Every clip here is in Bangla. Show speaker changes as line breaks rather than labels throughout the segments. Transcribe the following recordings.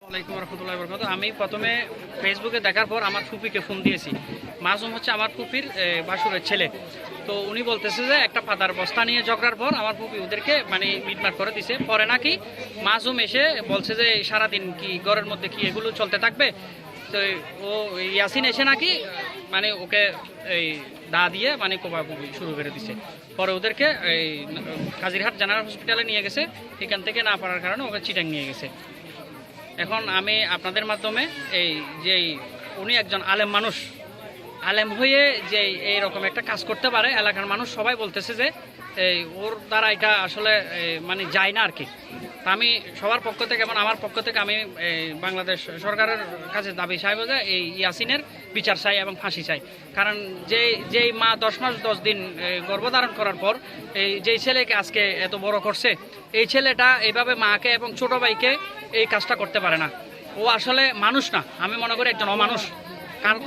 আসসালামু আলাইকুম রহমতুল্লাহি ওয়া বারাকাতুহু। আমি প্রথমে ফেসবুকে দেখার পর আমার ফুপিকে ফোন দিয়েছি। মাসুম হচ্ছে আমার ফুপির বাসুরের ছেলে। তো উনি বলতেছে যে একটা পাতার বস্তা নিয়ে ঝগড়ার পর আমার ফুপি ওদেরকে মানে মিটমাট করে দিছে। পরে নাকি মাসুম এসে বলছে যে সারাদিন কি ঘরের মধ্যে কি এগুলো চলতে থাকবে। তো ও ইয়াসিন এসে নাকি মানে ওকে এই দা দিয়ে মানে কোপাকুপি শুরু করে দিছে। পরে ওদেরকে এই কাজিরহাট জেনারেল হসপিটালে নিয়ে গেছে। এখান থেকে না পারার কারণে ওকে চিটাং নিয়ে গেছে। এখন আমি আপনাদের মাধ্যমে এই যে উনি একজন আলেম মানুষ, আলেম হয়ে যে এইরকম একটা কাজ করতে পারে, এলাকার মানুষ সবাই বলতেছে যে এই ওর দ্বারা এটা আসলে মানে যায় না আর কি। তা আমি সবার পক্ষ থেকে এবং আমার পক্ষ থেকে আমি বাংলাদেশ সরকারের কাছে দাবি চাইব যে এই ইয়াসিনের বিচার চাই এবং ফাঁসি চাই। কারণ যেই মা 10 মাস 10 দিন গর্ভধারণ করার পর এই যেই ছেলেকে আজকে এত বড় করছে, এই ছেলেটা এইভাবে মাকে এবং ছোট ভাইকে এই কাজটা করতে পারে না। ও আসলে মানুষ না, আমি মনে করি একজন অমানুষ।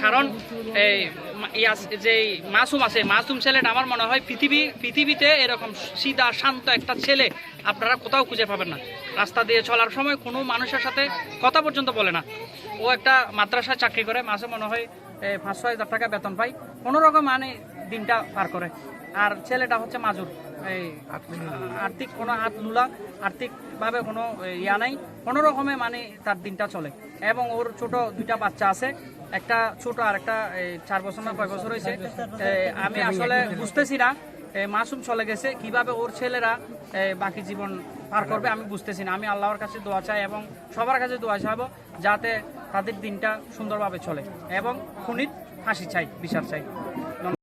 কারণ এই যে মাসুম আছে, মাসুম ছেলেটা আমার মনে হয় পৃথিবীতে এরকম সিধা শান্ত একটা ছেলে আপনারা কোথাও খুঁজে পাবেন না। রাস্তা দিয়ে চলার সময় কোনো মানুষের সাথে কথা পর্যন্ত বলে না। ও একটা মাদ্রাসায় চাকরি করে, মাসে মনে হয় 5-6 হাজার টাকা বেতন পায়, কোনোরকম মানে দিনটা পার করে। আর ছেলেটা হচ্ছে মাজুর, এই আর্থিক কোনো হাত নুলা, আর্থিকভাবে কোনো ইয়া নাই, কোনো রকমে মানে তার দিনটা চলে। এবং ওর ছোট 2টা বাচ্চা আছে, একটা ছোট আর একটা 4 বছর না 5 বছর হয়েছে। আমি আসলে বুঝতেছি না মাসুম চলে গেছে কিভাবে ওর ছেলেরা বাকি জীবন পার করবে, আমি বুঝতেছি না। আমি আল্লাহর কাছে দোয়া চাই এবং সবার কাছে দোয়া চাইবো যাতে তাদের দিনটা সুন্দরভাবে চলে এবং খুনির ফাঁসি চাই, বিচার চাই।